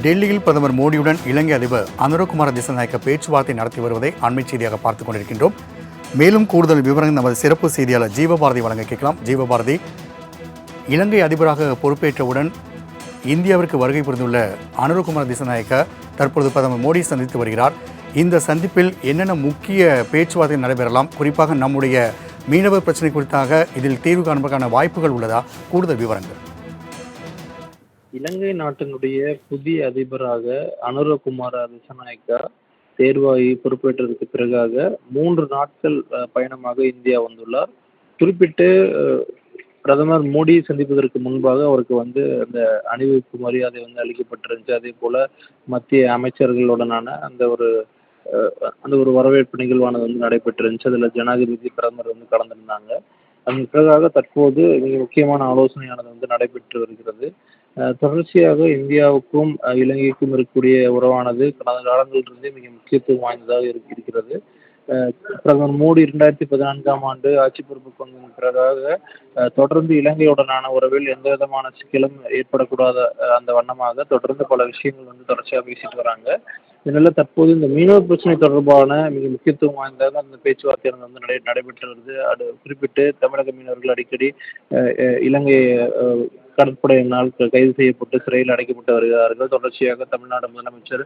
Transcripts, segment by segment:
டெல்லியில் பிரதமர் மோடியுடன் இலங்கை அதிபர் அனுரகுமார திசாநாயக்க பேச்சுவார்த்தை நடத்தி வருவதை அண்மை செய்தியாக பார்த்துக் கொண்டிருக்கின்றோம். மேலும் கூடுதல் விவரங்கள் நமது சிறப்பு செய்தியாளர் ஜீவபாரதி வழங்க கேட்கலாம். ஜீவபாரதி, இலங்கை அதிபராக பொறுப்பேற்றவுடன் இந்தியாவிற்கு வருகை புரிந்துள்ள அனுரகுமார திசாநாயக்க தற்பொழுது பிரதமர் மோடி சந்தித்து வருகிறார். இந்த சந்திப்பில் என்னென்ன முக்கிய பேச்சுவார்த்தை நடைபெறலாம், குறிப்பாக நம்முடைய மீனவர் பிரச்சனை குறித்தாக இதில் தீர்வு காண்பதற்கான வாய்ப்புகள் உள்ளதா? கூடுதல் விவரங்கள். இலங்கை நாட்டினுடைய புதிய அதிபராக அனுரகுமார திசாநாயக்கா தேர்வாகி பொறுப்பேற்றதற்கு பிறகாக 3 நாட்கள் பயணமாக இந்தியா வந்துள்ளார். குறிப்பிட்டு பிரதமர் மோடி சந்திப்பதற்கு முன்பாக அவருக்கு அந்த அணிவகுப்பு மரியாதை அளிக்கப்பட்டிருந்துச்சு. அதே போல மத்திய அமைச்சர்களுடனான அந்த ஒரு வரவேற்பு நிகழ்வானது நடைபெற்றிருந்துச்சு. அதில் ஜனாதிபதி பிரதமர் கலந்திருந்தாங்க. அதன் பிறகாக தற்போது மிக முக்கியமான ஆலோசனையானது நடைபெற்று வருகிறது. தொடர்ச்சியாக இந்தியாவுக்கும் இலங்கைக்கும் இருக்கக்கூடிய உறவானது கடந்த காலங்களிலிருந்தே மிக முக்கியத்துவம் வாய்ந்ததாக இருக்கிறது. பிரதமர் மோடி 2014ஆம் ஆண்டு ஆட்சி பொறுப்புக்கு வந்த பிறகாக தொடர்ந்து இலங்கையுடனான உறவில் எந்த விதமான சிக்கலும் ஏற்படக்கூடாத அந்த வண்ணமாக தொடர்ந்து பல விஷயங்கள் தொடர்ச்சியாக பேசிட்டு வராங்க. இதனால தற்போது இந்த மீனவர் பிரச்சனை தொடர்பான மிக முக்கியத்துவம் வாய்ந்ததாக அந்த பேச்சுவார்த்தை நடைபெற்று வருது. அது குறிப்பிட்டு தமிழக மீனவர்கள் அடிக்கடி இலங்கை கடற்படையினால் கைது செய்யப்பட்டு சிறையில் அடைக்கப்பட்டு வருகிறார்கள். தொடர்ச்சியாக தமிழ்நாடு முதலமைச்சர்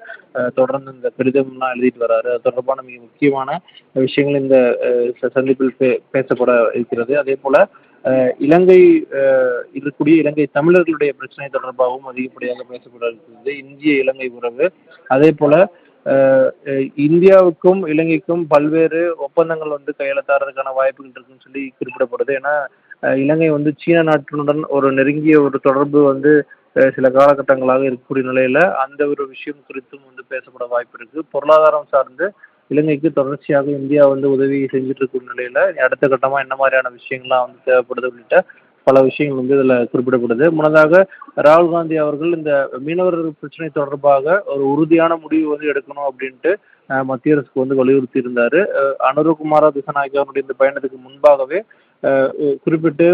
தொடர்ந்து இந்த கடிதம்லாம் எழுதிட்டு வர்றாரு. அது தொடர்பான மிக முக்கியமான விஷயங்கள் இந்த சந்திப்பில் பேசப்பட இருக்கிறது. அதே போல இலங்கை இருக்கக்கூடிய இலங்கை தமிழர்களுடைய பிரச்சனை தொடர்பாகவும் அதிகப்படியாக பேசப்பட இருக்கிறது. இந்திய இலங்கை உறவு, அதே போல இந்தியாவுக்கும் இலங்கைக்கும் பல்வேறு ஒப்பந்தங்கள் கையெழுத்தாடுறதுக்கான வாய்ப்புகள் இருக்குன்னு சொல்லி குறிப்பிடப்படுது. ஏன்னா இலங்கை சீன நாட்டினுடன் ஒரு நெருங்கிய ஒரு தொடர்பு சில காலகட்டங்களாக இருக்கக்கூடிய நிலையில அந்த ஒரு விஷயம் குறித்தும் பேசப்பட வாய்ப்பு இருக்கு. பொருளாதாரம் சார்ந்து இலங்கைக்கு தொடர்ச்சியாக இந்தியா உதவி செஞ்சுட்டு இருக்கும் நிலையில அடுத்த கட்டமா என்ன மாதிரியான விஷயங்கள்லாம் தேவைப்படுது உள்ளிட்ட பல விஷயங்கள் இதுல குறிப்பிடப்படுது. முன்னதாக ராகுல் காந்தி அவர்கள் இந்த மீனவர் பிரச்சனை தொடர்பாக ஒரு உறுதியான முடிவு எடுக்கணும் அப்படின்ட்டு மத்திய அரசுக்கு வலியுறுத்தி இருந்தாரு. அனுரகுமார திசாநாயக்கனுடைய இந்த பயணத்துக்கு முன்பாகவே குறிப்பிட்டு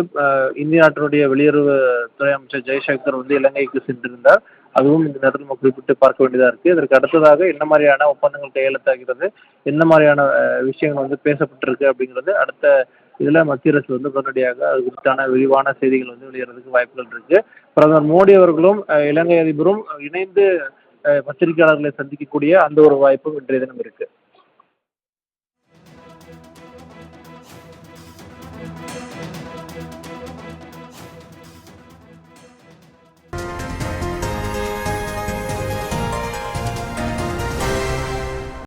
இந்திய நாட்டினுடைய வெளியுறவு துறை அமைச்சர் ஜெய்சங்கர் இலங்கைக்கு சென்றிருந்தார். அதுவும் இந்த நேரத்தில் நம்ம குறிப்பிட்டு பார்க்க வேண்டியதா இருக்கு. இதற்கு அடுத்ததாக என்ன மாதிரியான ஒப்பந்தங்கள் கையெழுத்தாகிறது, என்ன மாதிரியான விஷயங்கள் பேசப்பட்டிருக்கு அப்படிங்கிறது அடுத்த இதுல மத்திய அரசு உடனடியாக அது குறித்தான விரிவான செய்திகள் வெளியிடறதுக்கு வாய்ப்புகள் இருக்கு. பிரதமர் மோடி அவர்களும் இலங்கை அதிபரும் இணைந்து பத்திரிகையாளர்களை சந்திக்கக்கூடிய அந்த ஒரு வாய்ப்பும் இன்றைய தினம் இருக்கு.